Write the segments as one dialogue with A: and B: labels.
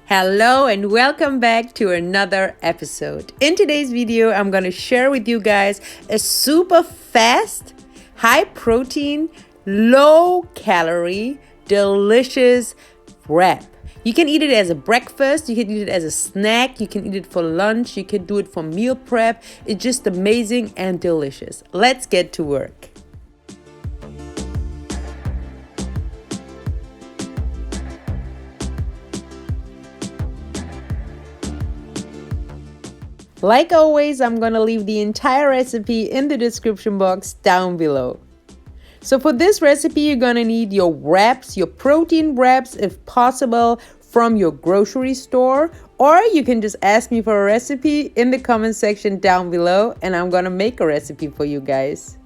A: Hello and welcome back to another episode. In today's video, I'm going to share with you guys a super fast, high protein, low calorie, delicious wrap. You can eat it as a breakfast, you can eat it as a snack, you can eat it for lunch, you can do it for meal prep. It's just amazing and delicious. Let's get to work. Like always, I'm gonna leave the entire recipe in the description box down below. So for this recipe, you're gonna need your wraps, your protein wraps, if possible, from your grocery store, or you can just ask me for a recipe in the comment section down below, and I'm gonna make a recipe for you guys.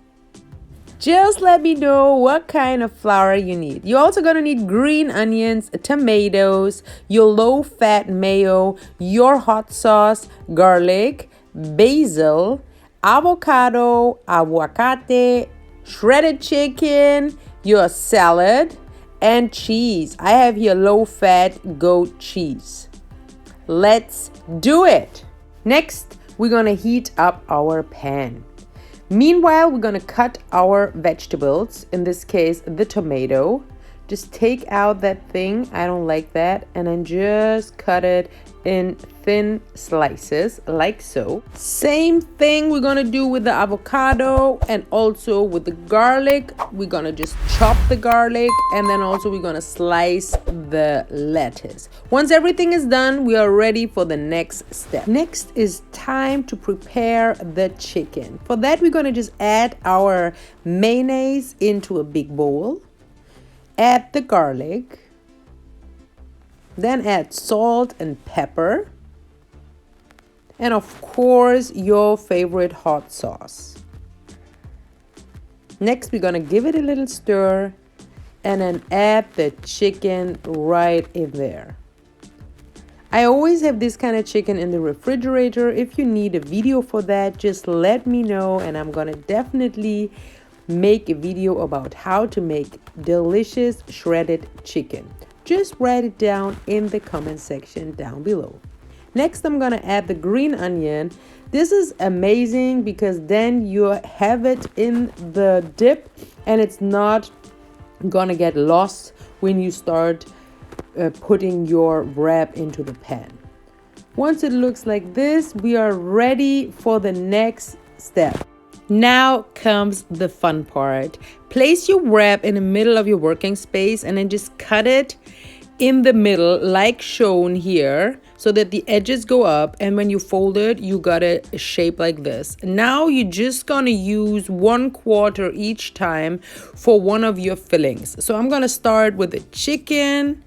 A: Just let me know what kind of flour you need. You're also gonna need green onions, tomatoes, your low-fat mayo, your hot sauce, garlic, basil, avocado, aguacate, shredded chicken, your salad, and cheese. I have here low-fat goat cheese. Let's do it. Next, we're gonna heat up our pan. Meanwhile, we're gonna cut our vegetables, in this case, the tomato. Just take out that thing, I don't like that, and then just cut it in thin slices, like so. Same thing we're gonna do with the avocado and also with the garlic. We're gonna just chop the garlic, and then also we're gonna slice the lettuce. Once everything is done, we are ready for the next step. Next is time to prepare the chicken. For that, we're gonna just add our mayonnaise into a big bowl. Add the garlic, then add salt and pepper, and of course your favorite hot sauce. Next, we're gonna give it a little stir and then add the chicken right in there. I always have this kind of chicken in the refrigerator. If you need a video for that, just let me know, and I'm gonna definitely make a video about how to make delicious shredded chicken. Just write it down in the comment section down below. Next, I'm gonna add the green onion. This is amazing because then you have it in the dip and it's not gonna get lost when you start putting your wrap into the pan. Once it looks like this, we are ready for the next step. Now comes the fun part. Place your wrap in the middle of your working space and then just cut it in the middle like shown here so that the edges go up, and when you fold it, you got a shape like this. Now you're just gonna use 1/4 each time for one of your fillings. So I'm gonna start with the chicken,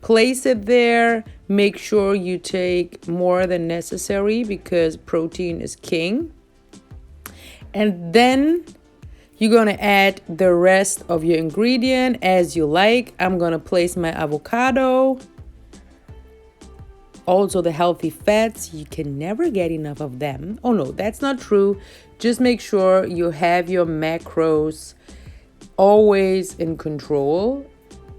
A: place it there, make sure you take more than necessary because protein is king. And then you're gonna add the rest of your ingredient as you like. I'm gonna place my avocado. Also the healthy fats, you can never get enough of them. Oh no, that's not true. Just make sure you have your macros always in control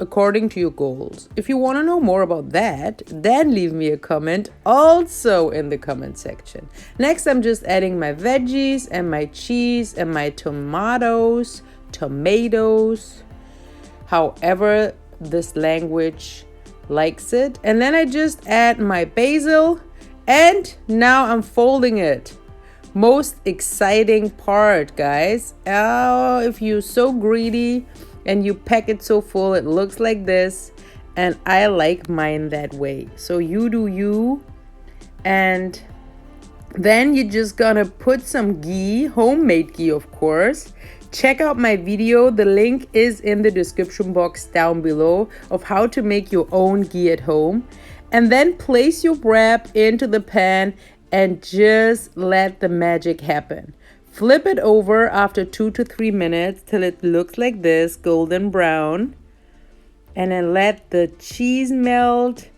A: according to your goals. If you want to know more about that, then leave me a comment also in the comment section. Next, I'm just adding my veggies and my cheese and my tomatoes, however this language likes it. And then I just add my basil, and now I'm folding it. Most exciting part, guys. Oh, if you're so greedy and you pack it so full, it looks like this, and I like mine that way. So you do you. And then you're just gonna put some ghee, homemade ghee of course. Check out my video, the link is in the description box down below, of how to make your own ghee at home. And then place your wrap into the pan and just let the magic happen. Flip it over after 2 to 3 minutes till it looks like this, golden brown. And then let the cheese melt,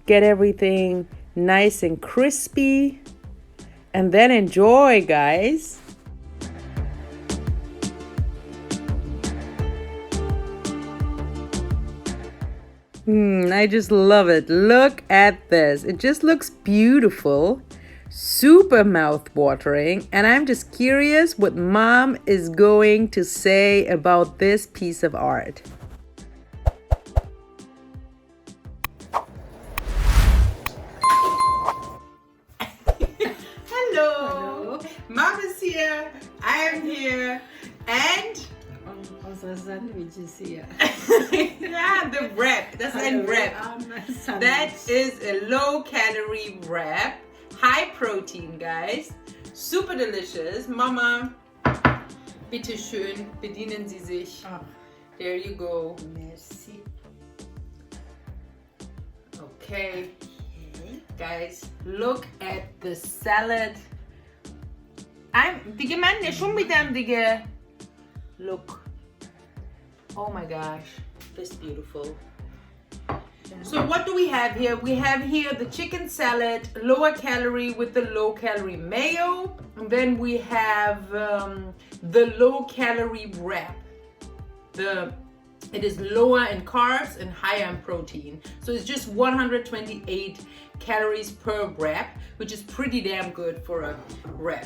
A: get everything nice and crispy. And then enjoy, guys. I just love it. Look at this. It just looks beautiful, super mouth-watering, and I'm just curious what Mom is going to say about this piece of art. Hello. Mom is here. I am here. And
B: unsere Sandwiches hier.
A: yeah, the wrap. That's ein wrap. That is a low-calorie wrap. High protein, guys. Super delicious. Mama, bitte schön, bedienen Sie sich. There you go.
B: Merci.
A: Okay. Guys, look at the salad. دیگه من نشون میدم دیگه. Look. Oh my gosh. That's beautiful. So what do we have here? We have here the chicken salad, lower calorie with the low calorie mayo. And then we have the low calorie wrap. It is lower in carbs and higher in protein. So it's just 128 calories per wrap, which is pretty damn good for a wrap.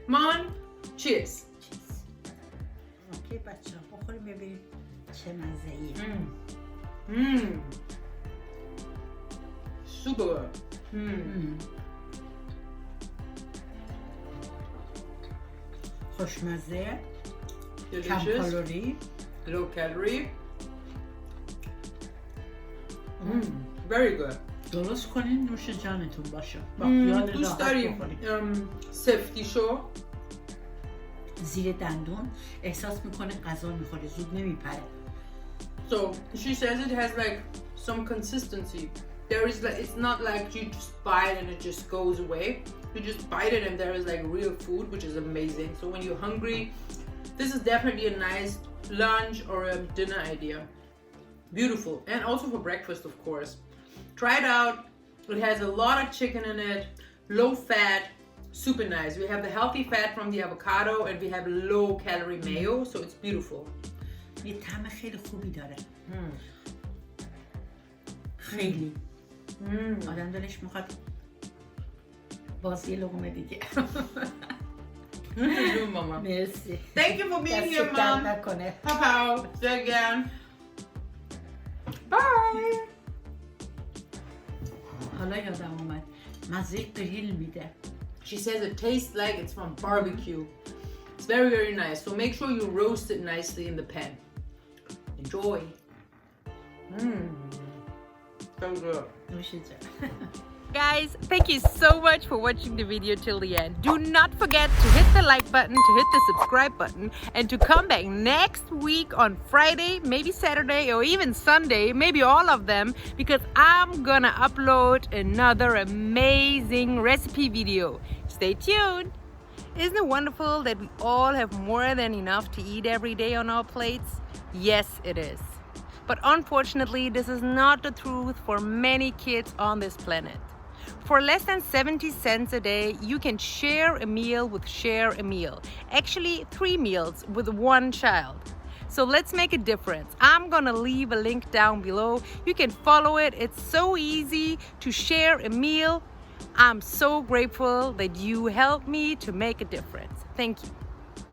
A: Mom, cheers.
B: اوکی بچه ها بخوریم ببینیم چه مزه‌ایه.
A: Super.
B: خوشمزه، کم
A: Delicious.
B: کالری.
A: Low calorie. Very good.
B: درست کنین نوش جانتون باشه. با خیال
A: دوست
B: راحت
A: داریم
B: بخورین.
A: سفتی شو.
B: زیر دندون احساس میکنه غذا میخوره، زود نمیپره.
A: So she says it has like some consistency. There is like, it's not like you just bite and it just goes away. You just bite it and there is like real food, which is amazing. So when you're hungry, this is definitely a nice lunch or a dinner idea. Beautiful. And also for breakfast, of course. Try it out. It has a lot of chicken in it, low fat, super nice. We have the healthy fat from the avocado and we have low calorie mayo, so it's beautiful.
B: یه طعم خیلی خوبی داره. خیلی. آدم دلش میخواد باز یه لقمه دیگه.
A: Mama.
B: مرسی.
A: Thank you for being here,
B: دست درد
A: Mom.
B: نکنه.
A: Papa, sehr gern. Bye.
B: حالا یادم اومد مزه گریل میده.
A: She says it tastes like it's from barbecue. It's very, very nice. So make sure you roast it nicely in the pan. Enjoy. So good.
B: نوش جان.
C: Guys, thank you so much for watching the video till the end. Do not forget to hit the like button, to hit the subscribe button, and to come back next week on Friday, maybe Saturday, or even Sunday, maybe all of them, because I'm gonna upload another amazing recipe video. Stay tuned. Isn't it wonderful that we all have more than enough to eat every day on our plates? Yes, it is. But unfortunately, this is not the truth for many kids on this planet. For less than 70 cents a day, you can share a meal with Share a Meal. Actually, 3 meals with 1 child. So let's make a difference. I'm gonna leave a link down below. You can follow it. It's so easy to share a meal. I'm so grateful that you helped me to make a difference. Thank you.